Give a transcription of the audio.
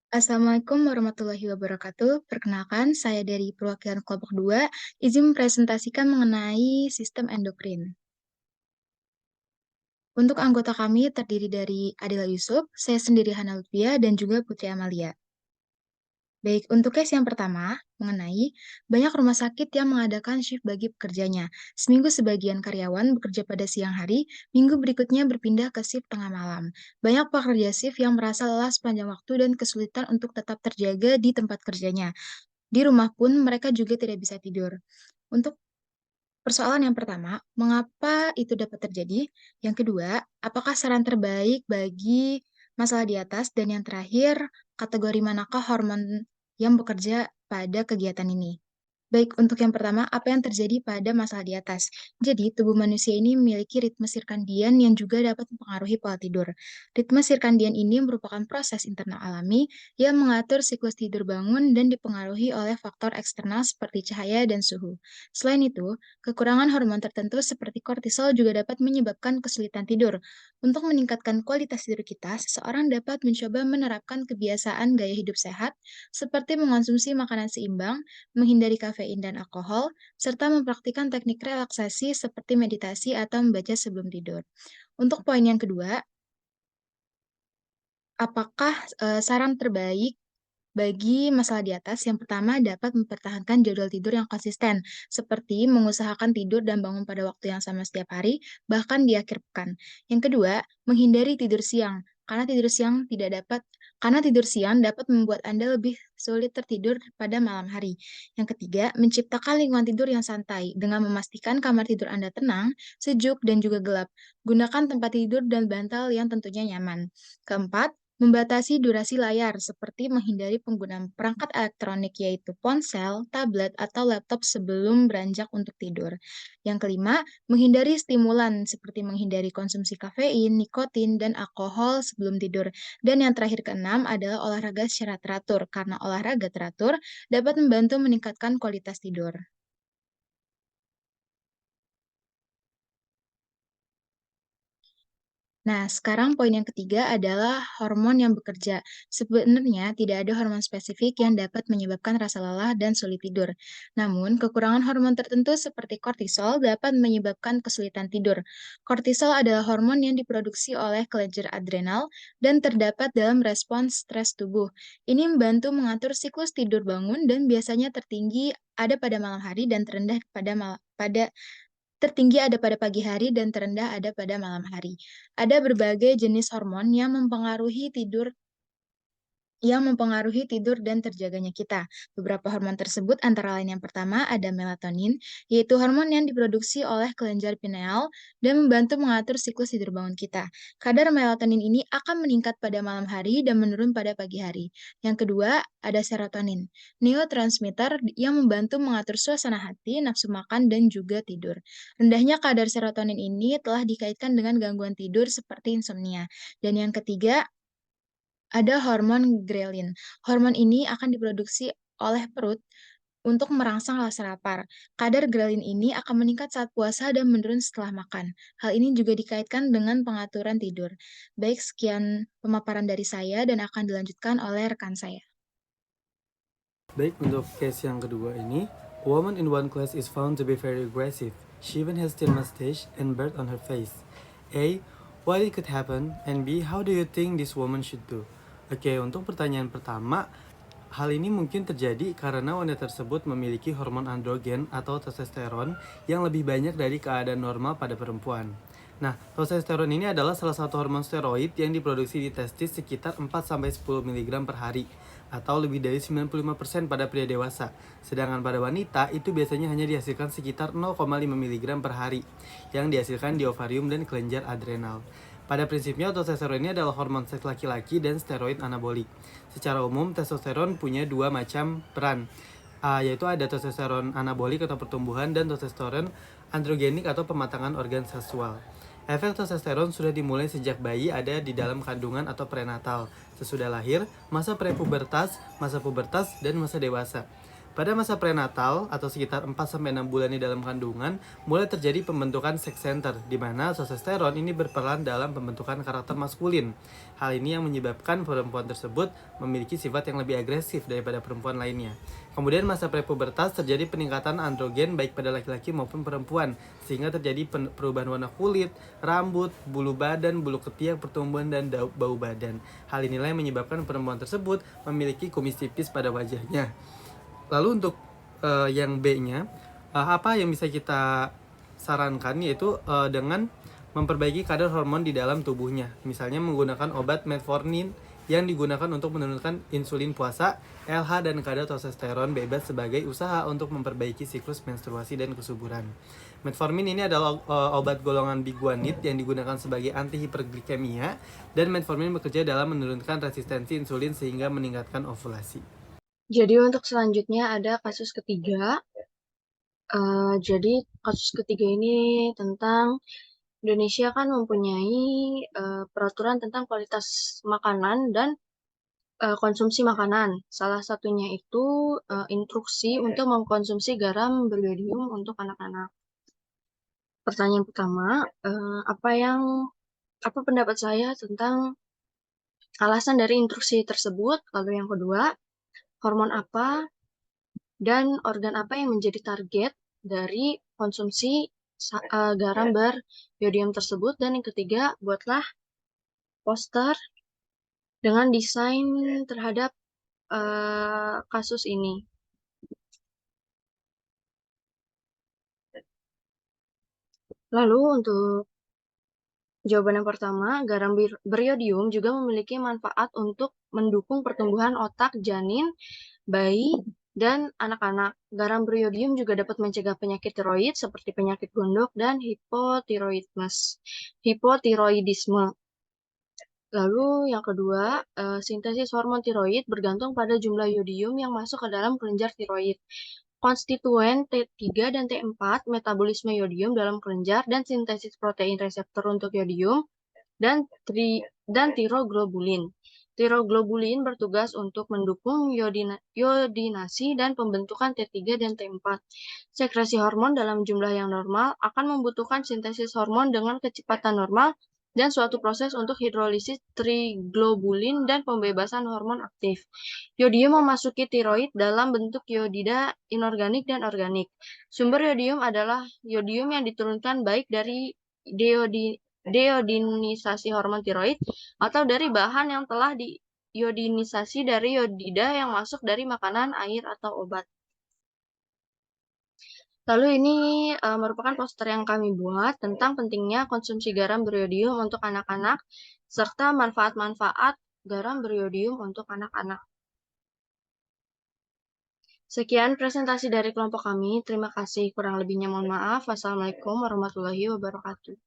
Assalamualaikum warahmatullahi wabarakatuh. Perkenalkan, saya dari perwakilan kelompok 2, izin mempresentasikan mengenai sistem endokrin. Untuk anggota kami terdiri dari Adila Yusuf, saya sendiri Hana Lutfia, dan juga Putri Amalia. Baik, untuk case yang pertama, mengenai banyak rumah sakit yang mengadakan shift bagi pekerjanya. Seminggu sebagian karyawan bekerja pada siang hari, minggu berikutnya berpindah ke shift tengah malam. Banyak pekerja shift yang merasa lelah sepanjang waktu dan kesulitan untuk tetap terjaga di tempat kerjanya. Di rumah pun mereka juga tidak bisa tidur. Untuk persoalan yang pertama, mengapa itu dapat terjadi? Yang kedua, apakah saran terbaik bagi masalah di atas? Dan yang terakhir, kategori manakah hormon yang bekerja pada kegiatan ini? Baik, untuk yang pertama, apa yang terjadi pada masalah di atas? Jadi, tubuh manusia ini memiliki ritme sirkadian yang juga dapat mempengaruhi pola tidur. Ritme sirkadian ini merupakan proses internal alami yang mengatur siklus tidur bangun dan dipengaruhi oleh faktor eksternal seperti cahaya dan suhu. Selain itu, kekurangan hormon tertentu seperti kortisol juga dapat menyebabkan kesulitan tidur. Untuk meningkatkan kualitas tidur kita, seseorang dapat mencoba menerapkan kebiasaan gaya hidup sehat seperti mengonsumsi makanan seimbang, menghindari kafein dan alkohol, serta mempraktikkan teknik relaksasi seperti meditasi atau membaca sebelum tidur. Untuk poin yang kedua, apakah saran terbaik bagi masalah di atas, yang pertama dapat mempertahankan jadwal tidur yang konsisten, seperti mengusahakan tidur dan bangun pada waktu yang sama setiap hari, bahkan di akhir pekan. Yang kedua, menghindari tidur siang, karena tidur siang dapat membuat Anda lebih sulit tertidur pada malam hari. Yang ketiga, menciptakan lingkungan tidur yang santai dengan memastikan kamar tidur Anda tenang, sejuk, dan juga gelap. Gunakan tempat tidur dan bantal yang tentunya nyaman. Keempat, membatasi durasi layar, seperti menghindari penggunaan perangkat elektronik yaitu ponsel, tablet, atau laptop sebelum beranjak untuk tidur. Yang kelima, menghindari stimulan seperti menghindari konsumsi kafein, nikotin, dan alkohol sebelum tidur. Dan yang terakhir keenam adalah olahraga secara teratur, karena olahraga teratur dapat membantu meningkatkan kualitas tidur. Nah, sekarang poin yang ketiga adalah hormon yang bekerja. Sebenarnya tidak ada hormon spesifik yang dapat menyebabkan rasa lelah dan sulit tidur. Namun, kekurangan hormon tertentu seperti kortisol dapat menyebabkan kesulitan tidur. Kortisol adalah hormon yang diproduksi oleh kelenjar adrenal dan terdapat dalam respons stres tubuh. Ini membantu mengatur siklus tidur bangun dan biasanya ada pada malam hari dan tertinggi ada pada pagi hari dan terendah ada pada malam hari. Ada berbagai jenis hormon yang mempengaruhi tidur dan terjaganya kita. Beberapa hormon tersebut antara lain yang pertama ada melatonin, yaitu hormon yang diproduksi oleh kelenjar pineal dan membantu mengatur siklus tidur bangun kita. Kadar melatonin ini akan meningkat pada malam hari dan menurun pada pagi hari. Yang kedua, ada serotonin, neurotransmitter yang membantu mengatur suasana hati, nafsu makan, dan juga tidur. Rendahnya kadar serotonin ini telah dikaitkan dengan gangguan tidur seperti insomnia. Dan yang ketiga, ada hormon ghrelin. Hormon ini akan diproduksi oleh perut untuk merangsang rasa lapar. Kadar ghrelin ini akan meningkat saat puasa dan menurun setelah makan. Hal ini juga dikaitkan dengan pengaturan tidur. Baik, sekian pemaparan dari saya dan akan dilanjutkan oleh rekan saya. Baik, untuk case yang kedua ini, a woman in one class is found to be very aggressive. She even has thin mustache and bird on her face. A. Why it could happen? And B. How do you think this woman should do? Oke, untuk pertanyaan pertama, hal ini mungkin terjadi karena wanita tersebut memiliki hormon androgen atau testosteron yang lebih banyak dari keadaan normal pada perempuan. Nah, testosteron ini adalah salah satu hormon steroid yang diproduksi di testis sekitar 4-10 mg per hari, atau lebih dari 95% pada pria dewasa. Sedangkan pada wanita, itu biasanya hanya dihasilkan sekitar 0,5 mg per hari, yang dihasilkan di ovarium dan kelenjar adrenal. Pada prinsipnya, testosteron ini adalah hormon seks laki-laki dan steroid anabolik. Secara umum, testosteron punya dua macam peran, yaitu ada testosteron anabolik atau pertumbuhan dan testosteron androgenik atau pematangan organ seksual. Efek testosteron sudah dimulai sejak bayi ada di dalam kandungan atau prenatal, sesudah lahir, masa prepubertas, masa pubertas, dan masa dewasa. Pada masa prenatal atau sekitar 4-6 bulan di dalam kandungan, mulai terjadi pembentukan sex center, di mana testosteron ini berperan dalam pembentukan karakter maskulin. Hal ini yang menyebabkan perempuan tersebut memiliki sifat yang lebih agresif daripada perempuan lainnya. Kemudian masa prepubertas terjadi peningkatan androgen baik pada laki-laki maupun perempuan, sehingga terjadi perubahan warna kulit, rambut, bulu badan, bulu ketiak, pertumbuhan, dan bau badan. Hal inilah yang menyebabkan perempuan tersebut memiliki kumis tipis pada wajahnya. Lalu untuk yang B-nya, apa yang bisa kita sarankan yaitu dengan memperbaiki kadar hormon di dalam tubuhnya. Misalnya menggunakan obat metformin yang digunakan untuk menurunkan insulin puasa, LH, dan kadar testosteron bebas sebagai usaha untuk memperbaiki siklus menstruasi dan kesuburan. Metformin ini adalah obat golongan biguanid yang digunakan sebagai antihiperglikemia, dan metformin bekerja dalam menurunkan resistensi insulin sehingga meningkatkan ovulasi. Jadi untuk selanjutnya ada kasus ketiga. Jadi kasus ketiga ini tentang Indonesia kan mempunyai peraturan tentang kualitas makanan dan konsumsi makanan. Salah satunya itu instruksi untuk mengkonsumsi garam beriodium untuk anak-anak. Pertanyaan pertama, apa pendapat saya tentang alasan dari instruksi tersebut? Lalu yang kedua, hormon apa dan organ apa yang menjadi target dari konsumsi garam beriodium tersebut. Dan yang ketiga, buatlah poster dengan desain terhadap kasus ini. Lalu untuk jawaban yang pertama, garam beriodium juga memiliki manfaat untuk mendukung pertumbuhan otak janin, bayi, dan anak-anak. Garam beriodium juga dapat mencegah penyakit tiroid seperti penyakit gondok dan hipotiroidisme. Lalu yang kedua, sintesis hormon tiroid bergantung pada jumlah yodium yang masuk ke dalam kelenjar tiroid. Konstituen T3 dan T4, metabolisme yodium dalam kelenjar, dan sintesis protein reseptor untuk yodium, dan tiroglobulin. Tiroglobulin bertugas untuk mendukung yodinasi dan pembentukan T3 dan T4. Sekresi hormon dalam jumlah yang normal akan membutuhkan sintesis hormon dengan kecepatan normal dan suatu proses untuk hidrolisis triglobulin dan pembebasan hormon aktif. Yodium memasuki tiroid dalam bentuk yodida inorganik dan organik. Sumber yodium adalah yodium yang diturunkan baik dari deodinisasi hormon tiroid atau dari bahan yang telah diodinisasi dari yodida yang masuk dari makanan, air, atau obat. Lalu ini merupakan poster yang kami buat tentang pentingnya konsumsi garam beriodium untuk anak-anak serta manfaat-manfaat garam beriodium untuk anak-anak. Sekian presentasi dari kelompok kami. Terima kasih. Kurang lebihnya mohon maaf. Wassalamualaikum warahmatullahi wabarakatuh.